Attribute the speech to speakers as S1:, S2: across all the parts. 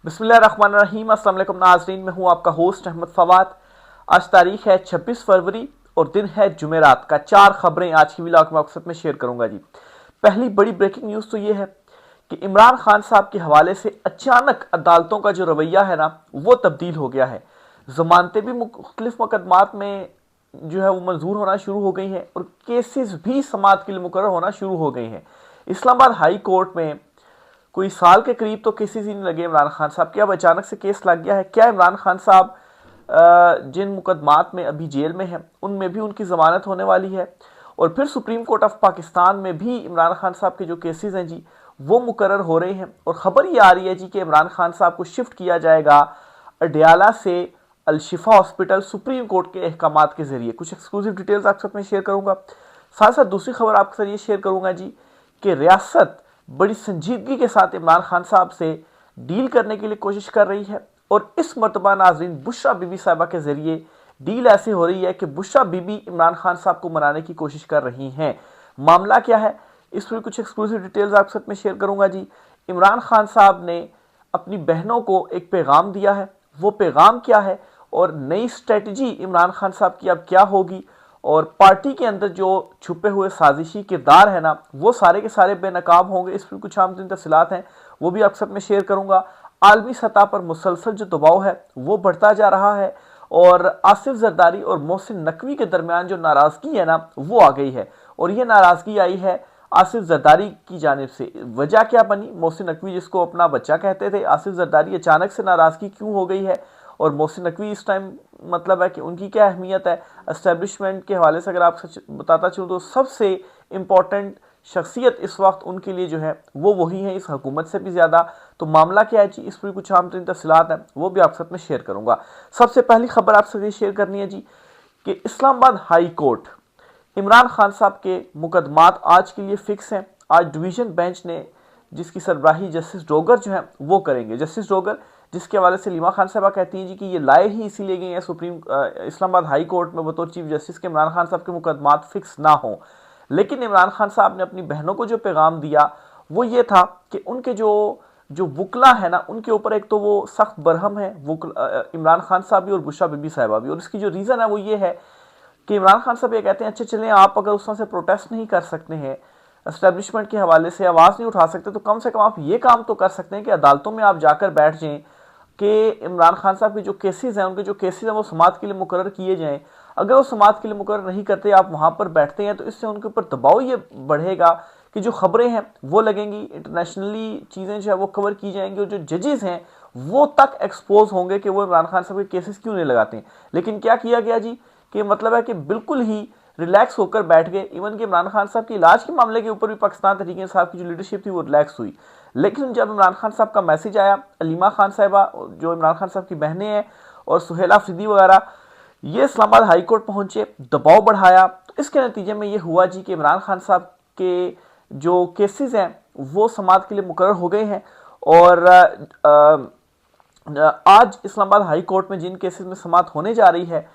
S1: बिस्मिल्लाहिर्रहमानिर्रहीम। अस्सलाम वालेकुम नाज़रीन, मैं हूं आपका होस्ट अहमद फवाद। आज तारीख है 26 फरवरी और दिन है जुमेरात का। 4 खबरें आज की व्लॉग में आपके साथ में शेयर करूंगा जी। पहली बड़ी ब्रेकिंग न्यूज़ तो ये है कि इमरान खान साहब के हवाले से अचानक अदालतों का जो रवैया है ना, वो तब्दील हो गया है। जमानतें भी मुख्तलिफ मुकदमात में जो है वो मंजूर होना शुरू हो गई हैं और केसेस भी समात के लिए मुकर्रर होना शुरू हो गई हैं। इस्लामाबाद हाई कोर्ट में कोई साल के करीब तो केसेस ही नहीं लगे इमरान खान साहब के, अब अचानक से केस लग गया है। क्या इमरान खान साहब जिन मुकदमात में अभी जेल में हैं उनमें भी उनकी जमानत होने वाली है? और फिर सुप्रीम कोर्ट ऑफ पाकिस्तान में भी इमरान खान साहब के जो केसेस हैं जी, वो मुकर्रर हो रहे हैं। और खबर ये आ रही है जी कि इमरान खान साहब को शिफ्ट किया जाएगा अडयाला से अलशिफा हॉस्पिटल सुप्रीम कोर्ट के अहकामात के जरिए। कुछ एक्सक्लूसिव डिटेल्स आपके साथ में शेयर करूंगा। साथ साथ दूसरी खबर आपके साथ ये शेयर करूंगा जी कि रियासत बड़ी संजीदगी के साथ इमरान खान साहब से डील करने के लिए कोशिश कर रही है। और इस मरतबा नाजरीन बुशरा बीबी साहिबा के जरिए डील ऐसी हो रही है कि बुशरा बीबी इमरान खान साहब को मनाने की कोशिश कर रही हैं। मामला क्या है, इस पर कुछ एक्सक्लूसिव डिटेल्स आपके साथ में शेयर करूंगा जी। इमरान खान साहब ने अपनी बहनों को एक पैगाम दिया है, वो पैगाम क्या है और नई स्ट्रेटजी इमरान खान साहब की अब क्या होगी, और पार्टी के अंदर जो छुपे हुए साजिशी किरदार है ना, वो सारे के सारे बेनकाब होंगे। इस पर कुछ आमतरीन तफसीलात हैं, वो भी आप सब में शेयर करूंगा। आलमी सतह पर मुसलसल जो दबाव है वो बढ़ता जा रहा है और आसिफ जरदारी और मोहसिन नकवी के दरमियान जो नाराजगी है ना, वो आ गई है। और ये नाराजगी आई है आसिफ जरदारी की जानिब से। वजह क्या बनी? मोहसिन नकवी जिसको अपना बच्चा कहते थे, आसिफ जरदारी अचानक से नाराजगी क्यों हो गई है? और मोहसिन नकवी इस टाइम मतलब है कि उनकी क्या अहमियत है एस्टेब्लिशमेंट के हवाले से? अगर आप सच बताता चलूँ तो सबसे इम्पॉर्टेंट शख्सियत इस वक्त उनके लिए जो है वो वही है, इस हुकूमत से भी ज़्यादा। तो मामला क्या है जी, इस पर कुछ आम तरीन तफसीलात हैं, वो भी आपके साथ में शेयर करूंगा। सबसे पहली खबर आपसे ये शेयर करनी है जी कि इस्लामाबाद हाई कोर्ट इमरान खान साहब के मुकदमात आज के लिए फिक्स हैं। आज डिवीजन बेंच ने, जिसकी सरबराही जस्टिस डोगर जो है वो करेंगे, जस्टिस डोगर जिसके हवाले से लीमा खान साहबा कहती हैं जी कि ये लाए ही इसीलिए गई है सुप्रीम इस्लामाबाद हाई कोर्ट में बतौर चीफ जस्टिस के इमरान खान साहब के मुकदमात फिक्स ना हो। लेकिन इमरान खान साहब ने अपनी बहनों को जो पैगाम दिया वो ये था कि उनके जो जो वकला है ना, उनके ऊपर एक तो वो सख्त बरहम है इमरान खान साहब भी और बुशरा बीबी साहिबा भी। और इसकी जो रीज़न है वो ये है कि इमरान खान साहब ये कहते हैं अच्छा चलें, आप अगर उस तरह से प्रोटेस्ट नहीं कर सकते हैं, एस्टेब्लिशमेंट के हवाले से आवाज़ नहीं उठा सकते, तो कम से कम आप ये काम तो कर सकते हैं कि अदालतों में आप जाकर बैठ जाएं कि इमरान खान साहब के जो केसेस हैं, उनके जो केसेस हैं वो समात के लिए मुकर्रर किए जाएं। अगर वो समात के लिए मुकर्रर नहीं करते, आप वहाँ पर बैठते हैं, तो इससे उनके ऊपर दबाव ये बढ़ेगा कि जो खबरें हैं वो लगेंगी, इंटरनेशनली चीज़ें जो है वो कवर की जाएंगी और जो जजेस हैं वो तक एक्सपोज होंगे कि वो इमरान खान साहब के केसेस क्यों नहीं लगाते हैं। लेकिन क्या किया गया जी कि मतलब है कि बिल्कुल ही रिलैक्स होकर बैठ गए। इवन कि इमरान खान साहब के इलाज के मामले के ऊपर भी पाकिस्तान तहरीक इंसाफ की जो लीडरशिप थी वो रिलैक्स हुई। लेकिन जब इमरान खान साहब का मैसेज आया, अलीमा खान साहिबा जो इमरान खान साहब की बहनें हैं और सुहेला अफरीदी वगैरह, ये इस्लामाबाद हाई कोर्ट पहुंचे, दबाव बढ़ाया, तो इसके नतीजे में ये हुआ जी कि इमरान खान साहब के जो केसेस हैं वो समात के लिए मुकर्रर हो गए हैं। और आज इस्लामाबाद हाई कोर्ट में जिन केसेस में समात होने जा रही है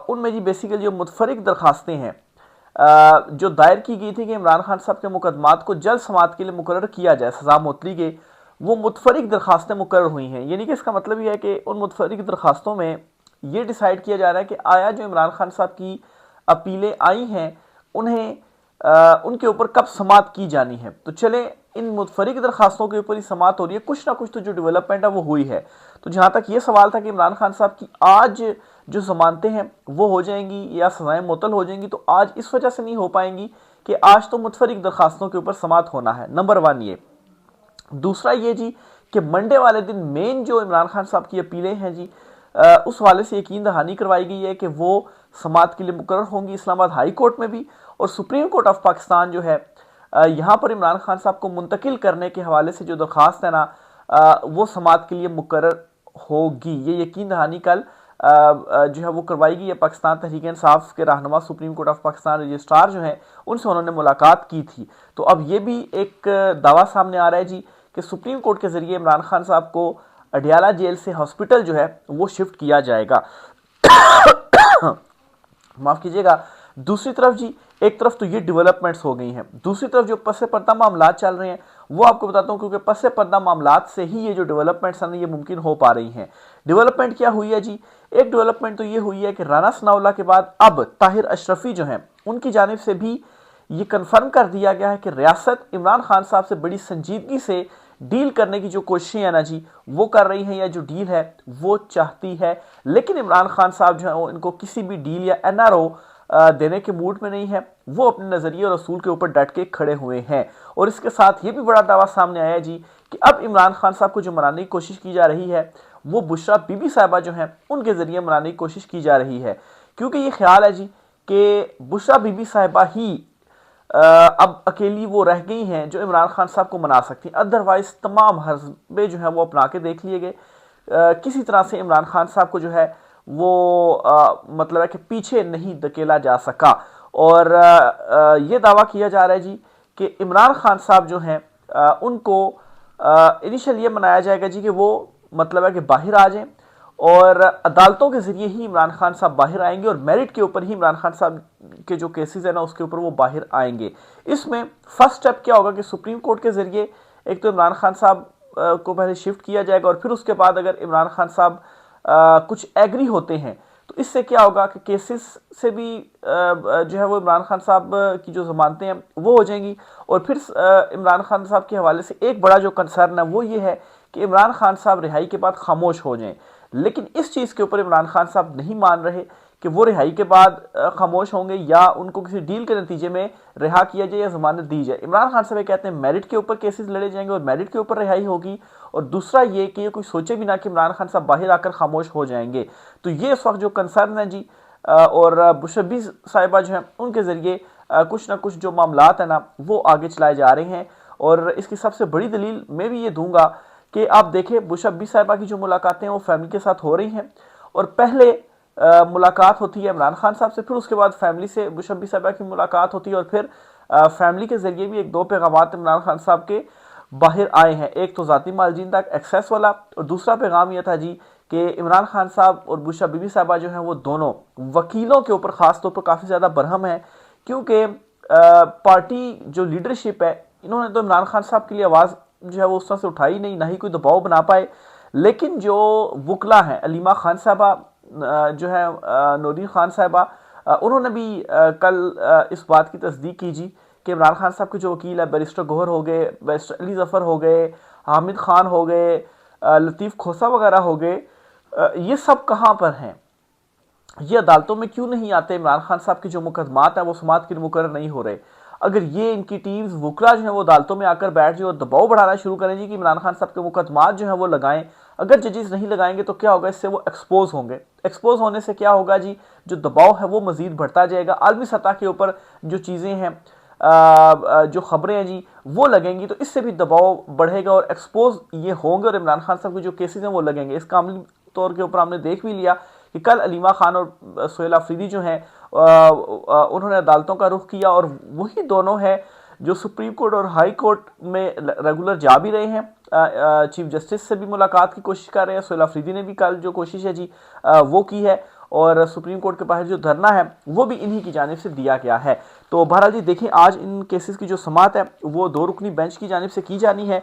S1: उनमें जी बेसिकली जो मुतफरिक दरखास्तें हैं जो दायर की गई थी कि इमरान खान साहब के मुकदमात को जल्द समात के लिए मुकर्रर किया जाए सजा मुअत्तली के, वो मुतफरिक दरखास्तें मुकर्रर हुई हैं। यानी कि इसका मतलब यह है कि उन मुतफरिक दरखास्तों में ये डिसाइड किया जा रहा है कि आया जो इमरान खान साहब की अपीलें आई हैं उन्हें उनके ऊपर कब समात की जानी है। तो चले इन मुतफरिक दरखास्तों के ऊपर ही समात हो रही है, कुछ ना कुछ तो जो डेवलपमेंट है वो हुई है। तो जहाँ तक ये सवाल था कि इमरान खान साहब की आज जो जमानतें हैं वो हो जाएंगी या सजाएं मुअत्तल हो जाएंगी, तो आज इस वजह से नहीं हो पाएंगी कि आज तो मुतफरिक दरखास्तों के ऊपर समात होना है। नंबर 1 ये। दूसरा ये जी कि मंडे वाले दिन मेन जो इमरान खान साहब की अपीलें हैं जी, उस वाले से यकीन दहानी करवाई गई है कि वो समात के लिए मुकर्रर होंगी इस्लामाबाद हाई कोर्ट में भी। और सुप्रीम कोर्ट ऑफ पाकिस्तान जो है यहाँ पर इमरान खान साहब को मुंतकिल करने के हवाले से जो दरख्वास्त है ना, वो समात के लिए मुकर्रर होगी। ये यकीन दहानी कल जो है वो करवाई गई है। पाकिस्तान तहरीक इंसाफ के रहनुमा supreme court of Pakistan registrar जो हैं उनसे उन्होंने मुलाकात की थी। तो अब ये भी एक दावा सामने आ रहा है जी कि सुप्रीम कोर्ट के जरिए इमरान खान साहब को अडयाला जेल से हॉस्पिटल जो है वो शिफ्ट किया जाएगा। माफ कीजिएगा। दूसरी तरफ जी, एक तरफ तो ये डेवलपमेंट्स हो गई हैं, दूसरी तरफ जो पस पर्दा मामला चल रहे हैं वो आपको बताता हूं, क्योंकि पस पर्दा मामलात से ही ये जो डेवलपमेंट्स हैं ये मुमकिन हो पा रही हैं। डेवलपमेंट क्या हुई है जी? एक डेवलपमेंट तो ये हुई है कि राना सनाउल्लाह के बाद अब ताहिर अशरफी जो हैं उनकी जानिब से भी ये कंफर्म कर दिया गया है कि रियासत इमरान खान साहब से बड़ी संजीदगी से डील करने की जो कोशिशें हैं ना जी वो कर रही हैं, या जो डील है वो चाहती है। लेकिन इमरान खान साहब जो है वो इनको किसी भी डील या एनआरओ देने के मूड में नहीं है। वो अपने नजरिए और असूल के ऊपर डट के खड़े हुए हैं। और इसके साथ ये भी बड़ा दावा सामने आया जी कि अब इमरान खान साहब को जो मनाने की कोशिश की जा रही है वो बुशरा बीबी साहिबा जो हैं उनके जरिए मनाने की कोशिश की जा रही है, क्योंकि ये ख्याल है जी कि बुशरा बीबी साहिबा ही अब अकेली वो रह गई हैं जो इमरान खान साहब को मना सकती हैं। अदरवाइज तमाम हस्बे जो है वो अपना के देख लिए गए। किसी तरह से इमरान खान साहब को जो है वो मतलब है कि पीछे नहीं धकेला जा सका। और ये दावा किया जा रहा है जी कि इमरान खान साहब जो हैं उनको इनिशियल ये मनाया जाएगा जी कि वो मतलब है कि बाहर आ जाएं, और अदालतों के जरिए ही इमरान खान साहब बाहर आएंगे, और मेरिट के ऊपर ही इमरान खान साहब के जो केसेस है ना उसके ऊपर वो बाहर आएंगे। इसमें फर्स्ट स्टेप क्या होगा कि सुप्रीम कोर्ट के जरिए एक तो इमरान खान साहब को पहले शिफ्ट किया जाएगा, और फिर उसके बाद अगर इमरान खान साहब कुछ एग्री होते हैं तो इससे क्या होगा कि केसेस से भी जो है वो इमरान खान साहब की जो जमानतें हैं वो हो जाएंगी। और फिर इमरान खान साहब के हवाले से एक बड़ा जो कंसर्न है वो ये है कि इमरान खान साहब रिहाई के बाद खामोश हो जाएं। लेकिन इस चीज़ के ऊपर इमरान खान साहब नहीं मान रहे कि वो रिहाई के बाद खामोश होंगे या उनको किसी डील के नतीजे में रिहा किया जाए या जमानत दी जाए। इमरान खान साहब कहते हैं मेरिट के ऊपर केसेस लड़े जाएंगे और मेरिट के ऊपर रिहाई होगी। और दूसरा ये कि ये कोई सोचे भी ना कि इमरान खान साहब बाहर आकर खामोश हो जाएंगे। तो ये इस वक्त जो कंसर्न है जी, और बुशरा साहिबा जो हैं उनके ज़रिए कुछ ना कुछ जो मामलात हैं ना वो आगे चलाए जा रहे हैं। और इसकी सबसे बड़ी दलील मैं भी ये दूंगा कि आप देखें बुशरा साहिबा की जो मुलाकातें वो फैमिली के साथ हो रही हैं, और पहले मुलाकात होती है इमरान खान साहब से, फिर उसके बाद फैमिली से बुशरा साहिबा की मुलाकात होती है, और फिर फैमिली के जरिए भी एक दो पैगाम इमरान खान साहब के बाहर आए हैं। एक तो ज़ाती मालजीन तक एक्सेस वाला, और दूसरा पैगाम यह था जी कि इमरान खान साहब और बुशरा बीबी साहिबा जो हैं वो दोनों वकीलों के ऊपर ख़ास तौर पर काफ़ी ज़्यादा बरहम है, क्योंकि पार्टी जो लीडरशिप है इन्होंने तो इमरान खान साहब के लिए आवाज़ जो है वो उस तरह से उठाई नहीं, ना ही कोई दबाव बना पाए। लेकिन जो वकला हैं अलीमा खान साहबा जो है नूरीन खान साहबा, उन्होंने भी कल इस बात की तस्दीक की जी कि इमरान खान साहब के जो वकील है बैरिस्टर गौहर हो गए, बैरिस्टर अली जफ़र हो गए, हामिद खान हो गए, लतीफ़ खोसा वगैरह हो गए, ये सब कहाँ पर हैं? ये अदालतों में क्यों नहीं आते? इमरान खान साहब के जो मुकदमात हैं वो समात के मुकर्रर नहीं हो रहे। अगर ये इनकी टीम्स वकला जो है वो अदालतों में आकर बैठ जाए और दबाव बढ़ाना शुरू करें जी कि इमरान खान साहब के मुकदमात जो है वो लगाएं, अगर जजेस नहीं लगाएंगे तो क्या होगा? इससे वो एक्सपोज होंगे। एक्सपोज होने से क्या होगा जी, जो दबाव है वो मजीद बढ़ता जाएगा। आलमी सतह के ऊपर जो चीज़ें हैं, जो खबरें हैं जी वो लगेंगी, तो इससे भी दबाव बढ़ेगा और एक्सपोज ये होंगे, और इमरान खान साहब के जो केसेस हैं वो लगेंगे। इसका अमली तौर के ऊपर हमने देख भी लिया कि कल अलीमा खान और सोहेल अफरीदी जो हैं उन्होंने अदालतों का रुख किया, और वही दोनों हैं जो सुप्रीम कोर्ट और हाई कोर्ट में रेगुलर जा भी रहे हैं। चीफ जस्टिस से भी मुलाकात की कोशिश कर रहे हैं। सोहेल अफरीदी ने भी कल जो कोशिश है जी वो की है, और सुप्रीम कोर्ट के बाहर जो धरना है वो भी इन्हीं की जानिब से दिया गया है। तो बहरहाल जी देखें, आज इन केसेस की जो समात है वो 2 रुकनी बेंच की जानिब से की जानी है।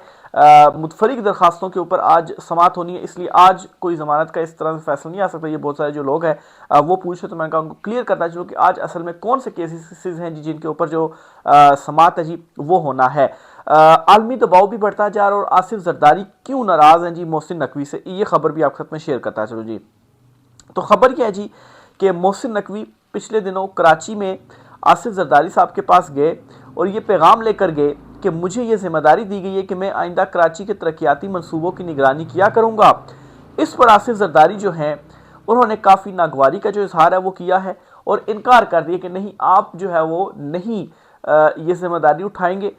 S1: मुतफरिक दरखास्तों के ऊपर आज समात होनी है, इसलिए आज कोई ज़मानत का इस तरह से फैसला नहीं आ सकता। ये बहुत सारे जो लोग हैं वो पूछे, तो मैंने कहा उनको क्लियर करना चाहिए कि आज असल में कौन से केसेस हैं जी जिनके ऊपर जो समात है जी वो होना है। आलमी दबाव भी बढ़ता जा रहा है, और आसिफ जरदारी क्यों नाराज़ हैं जी मोहसिन नकवी से, ये खबर भी आपके साथ में शेयर करता है। चलो जी, तो खबर क्या है जी कि मोहसिन नकवी पिछले दिनों कराची में आसिफ जरदारी साहब के पास गए और ये पैगाम लेकर गए कि मुझे ये जिम्मेदारी दी गई है कि मैं आइंदा कराची के तरक्याती मंसूबों की निगरानी किया करूँगा। इस पर आसिफ जरदारी जो हैं उन्होंने काफ़ी नागवारी का जो इजहार है वो किया है, और इनकार कर दिया कि नहीं, आप जो है वो नहीं ये जिम्मेदारी उठाएंगे।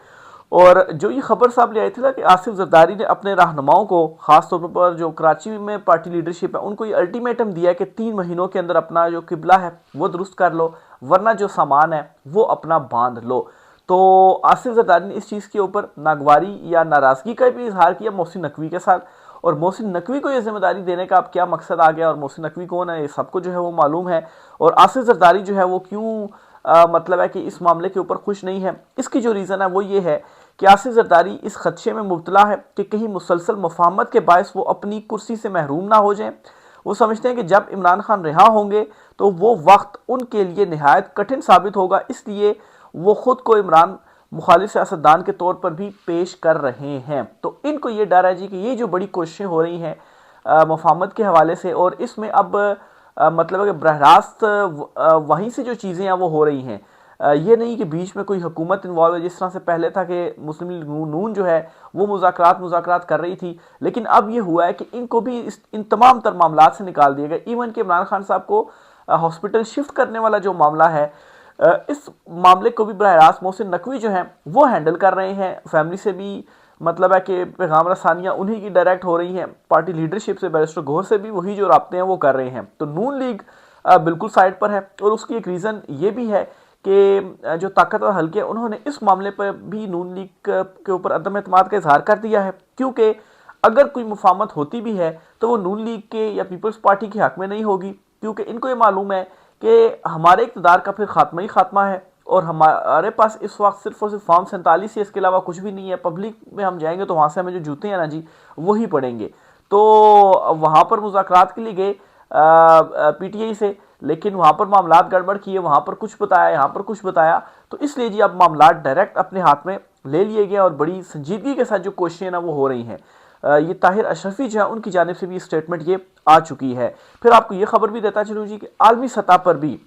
S1: और जो ये खबर साहब ले आए थे ना कि आसिफ जरदारी ने अपने रहनुमाओं को, खास तौर पर जो कराची में पार्टी लीडरशिप है, उनको ये अल्टीमेटम दिया कि 3 महीनों के अंदर अपना जो किबला है वो दुरुस्त कर लो, वरना जो सामान है वो अपना बांध लो। तो आसिफ जरदारी ने इस चीज़ के ऊपर नागवारी या नाराज़गी का भी इजहार किया मोहसिन नकवी के साथ, और मोहसिन नकवी को ये जिम्मेदारी देने का अब क्या मकसद आ गया, और मोहसिन नकवी कौन है ये सबको जो है वो मालूम है। और आसिफ जरदारी जो है वो क्यों मतलब है कि इस मामले के ऊपर खुश नहीं है, इसकी जो रीज़न है वो ये है कि आसिफ जरदारी इस खदशे में मुब्तला है कि कहीं मुसलसल मुफाहमत के बायस वो अपनी कुर्सी से महरूम ना हो जाएं। वो समझते हैं कि जब इमरान खान रिहा होंगे तो वो वक्त उनके लिए निहायत कठिन साबित होगा, इसलिए वो खुद को इमरान मुखालिफ सियासतदान के तौर पर भी पेश कर रहे हैं। तो इनको ये डर है जी कि ये जो बड़ी कोशिशें हो रही हैं मुफाहमत के हवाले से, और इसमें अब मतलब कि बरह रास्त वहीं से जो चीज़ें हैं वो हो रही हैं। ये नहीं कि बीच में कोई हुकूमत इन्वॉल्व है, जिस तरह से पहले था कि मुस्लिम लीग नून जो है वो मुज़ाकरात कर रही थी, लेकिन अब ये हुआ है कि इनको भी इन तमाम तर मामला से निकाल दिया गया। इवन कि इमरान खान साहब को हॉस्पिटल शिफ्ट करने वाला जो मामला है, इस मामले को भी बरह रास्त मोहसिन नकवी जो है वो हैंडल कर रहे हैं। फैमिली से भी मतलब है कि पैगाम रसानियाँ उन्हीं की डायरेक्ट हो रही हैं, पार्टी लीडरशिप से बैरिस्टर गौहर से भी वही जो राब्ते हैं वो कर रहे हैं। तो नून लीग बिल्कुल साइड पर है, और उसकी एक रीज़न ये भी है कि जो ताकतवर हल्के उन्होंने इस मामले पर भी नून लीग के ऊपर अदम एतमाद का इजहार कर दिया है, क्योंकि अगर कोई मुफाहमत होती भी है तो वो नून लीग के या पीपल्स पार्टी के हक में नहीं होगी, क्योंकि इनको ये मालूम है कि हमारे इक़्तिदार का फिर खात्मा ही खात्मा है, और हमारे पास इस वक्त सिर्फ और सिर्फ फॉर्म 47 है, इसके अलावा कुछ भी नहीं है। पब्लिक में हम जाएंगे तो वहाँ से हमें जो जूते हैं ना जी वही पड़ेंगे। तो वहाँ पर मुज़ाकरात के लिए गए पीटीआई से, लेकिन वहाँ पर मामलात गड़बड़ किए, वहाँ पर कुछ बताया, यहाँ पर कुछ बताया, तो इसलिए जी अब मामलात डायरेक्ट अपने हाथ में ले लिए गए और बड़ी संजीदगी के साथ जो कोशिशें ना वो हो रही हैं। ये ताहिर अशरफी जो है उनकी जानिब से भी स्टेटमेंट ये आ चुकी है। फिर आपको ये खबर भी देता चलूँ जी कि आलमी सतह पर भी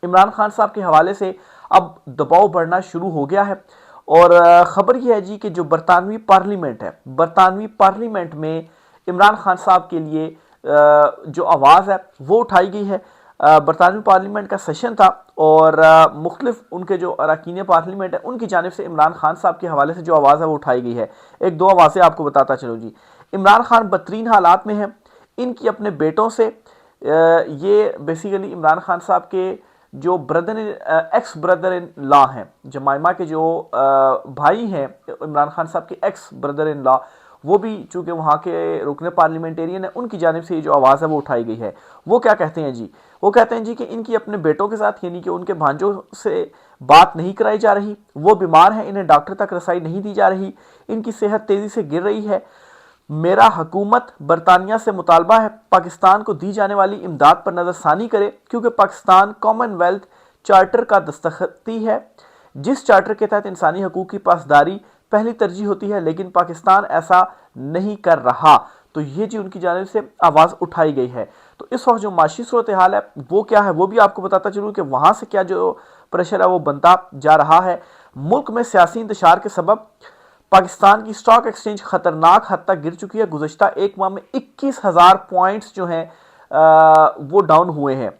S1: इमरान खान साहब के हवाले से अब दबाव बढ़ना शुरू हो गया है, और ख़बर यह है जी कि जो बरतानवी पार्लियामेंट है, बरतानवी पार्लियामेंट में इमरान खान साहब के लिए जो आवाज़ है वो उठाई गई है। बरतानवी पार्लियामेंट का सेशन था, और मुख्तलिफ उनके जो अरकान पार्लियामेंट है उनकी जानिब से इमरान खान साहब के हवाले से जो आवाज़ है वो उठाई गई है। एक दो आवाज़ें आपको बताता चलो जी। इमरान खान बदतरीन हालात में हैं, इनकी अपने बेटों से, ये बेसिकली इमरान खान साहब के जो एक्स ब्रदर इन लॉ हैं, जमाइमा के जो भाई हैं इमरान खान साहब के एक्स ब्रदर इन लॉ, वो भी चूंकि वहाँ के रुकने पार्लियामेंटेरियन है, उनकी जानिब से ये जो आवाज़ है वो उठाई गई है। वो क्या कहते हैं जी, वो कहते हैं जी कि इनकी अपने बेटों के साथ यानी कि उनके भांजों से बात नहीं कराई जा रही, वो बीमार हैं, इन्हें डॉक्टर तक रसाई नहीं दी जा रही, इनकी सेहत तेज़ी से गिर रही है। मेरा हुकूमत बरतानिया से मुतालबा है पाकिस्तान को दी जाने वाली इमदाद पर नज़रसानी करे, क्योंकि पाकिस्तान कॉमनवेल्थ चार्टर का दस्तखती है, जिस चार्टर के तहत इंसानी हकूक़ की पासदारी पहली तरजीह होती है, लेकिन पाकिस्तान ऐसा नहीं कर रहा। तो ये जी उनकी जानिब से आवाज़ उठाई गई है। तो इस वक्त जो माशी सूरत हाल है वो क्या है वो भी आपको बताता चलूँ कि वहाँ से क्या जो प्रेशर है वो बनता जा रहा है। मुल्क में सियासी इंतशार के सबब पाकिस्तान की स्टॉक एक्सचेंज खतरनाक हद तक गिर चुकी है। गुज़श्ता एक माह में 21,000 पॉइंट्स जो हैं वो डाउन हुए हैं,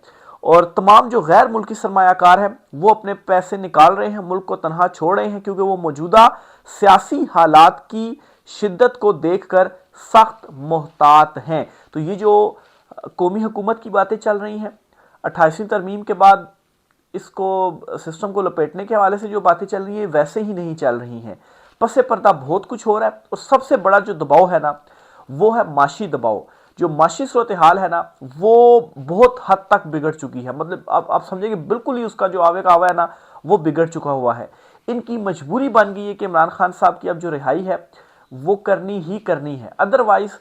S1: और तमाम जो गैर मुल्की सरमायाकार हैं वो अपने पैसे निकाल रहे हैं, मुल्क को तनहा छोड़ रहे हैं, क्योंकि वो मौजूदा सियासी हालात की शिद्दत को देखकर सख्त मोहतात हैं। तो ये जो कौमी हुकूमत की बातें चल रही हैं 28वीं तरमीम के बाद, इसको सिस्टम को लपेटने के हवाले से जो बातें चल रही हैं वैसे ही नहीं चल रही हैं। पसे पर्दा बहुत कुछ हो रहा है, और सबसे बड़ा जो दबाव है ना वो है माशी दबाव। जो माशी सूरत हाल है ना वो बहुत हद तक बिगड़ चुकी है, मतलब आप समझेंगे बिल्कुल ही उसका जो आवे का आवा है ना वो बिगड़ चुका हुआ है। इनकी मजबूरी बन गई है कि इमरान खान साहब की अब जो रिहाई है वो करनी ही करनी है, अदरवाइज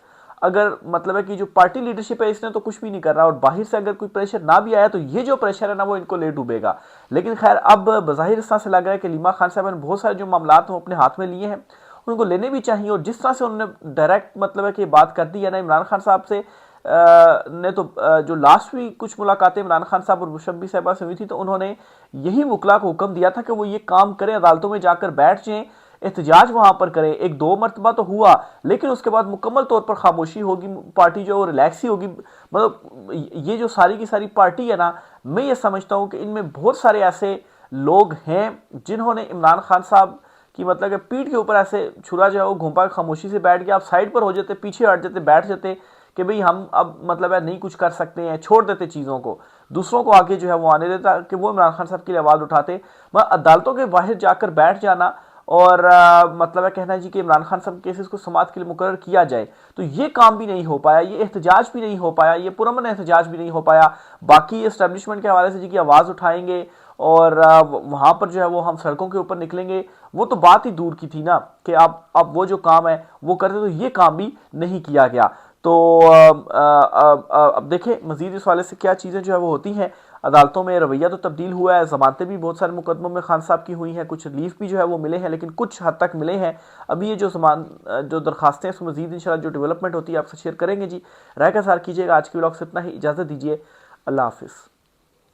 S1: अगर मतलब है कि जो पार्टी लीडरशिप है इसने तो कुछ भी नहीं कर रहा, और बाहर से अगर कोई प्रेशर ना भी आया तो ये जो प्रेशर है ना वो इनको ले डूबेगा। लेकिन खैर अब बज़ाहिर इस तरह से लग रहा है कि लीमा खान साहब ने बहुत सारे जो मामलात अपने हाथ में लिए हैं उनको लेने भी चाहिए, और जिस तरह से उन्होंने डायरेक्ट मतलब है कि बात कर दी है ना इमरान खान साहब से ने, तो जो लास्ट भी कुछ मुलाकातें इमरान खान साहब और मुशर्रफ साहबा से हुई थी तो उन्होंने यही वकला को हुक्म दिया था कि वो ये काम करें, अदालतों में जाकर बैठ जाएं, एहतजाज वहां पर करें। एक दो मरतबा तो हुआ, लेकिन उसके बाद मुकम्मल तौर पर खामोशी होगी, पार्टी जो रिलैक्स ही होगी। मतलब ये जो सारी की सारी पार्टी है ना, मैं ये समझता हूँ कि इनमें बहुत सारे ऐसे लोग हैं जिन्होंने इमरान खान साहब की मतलब कि पीठ के ऊपर ऐसे छुरा जो है वो घुमा खामोशी से बैठ गया, आप साइड पर हो जाते, पीछे हट जाते, बैठ जाते कि भाई हम अब मतलब है नहीं कुछ कर सकते हैं, छोड़ देते चीज़ों को, दूसरों को आगे जो है वो आने देता कि वो इमरान खान साहब के लिए आवाज़ उठाते। मगर अदालतों के बाहर जाकर बैठ जाना और मतलब है कहना जी कि इमरान खान साहब केसेस को समाअत के लिए मुकर्रर किया जाए, तो ये काम भी नहीं हो पाया, ये एहतजाज भी नहीं हो पाया, ये पुरअमन एहतजाज भी नहीं हो पाया। बाकी एस्टेब्लिशमेंट के हवाले से जी की आवाज़ उठाएंगे और वहां पर जो है वो हम सड़कों के ऊपर निकलेंगे, वो तो बात ही दूर की थी ना कि अब वो जो काम है वो करते, तो ये काम भी नहीं किया गया। तो अब देखें मजीद इस वाले से क्या चीज़ें जो है वो होती हैं। अदालतों में रवैया तो तब्दील हुआ है, जमानतें भी बहुत सारे मुकदमों में खान साहब की हुई हैं, कुछ रिलीफ भी जो है वो मिले हैं, लेकिन कुछ हद तक मिले हैं। अभी ये जो दरखास्तें हैं इसमें मजीद इंशाल्लाह जो डेवलपमेंट होती है आपसे शेयर करेंगे जी। राय का सार कीजिएगा। आज की व्लॉग से इतना ही, इजाज़त दीजिए, अल्लाह हाफिज़।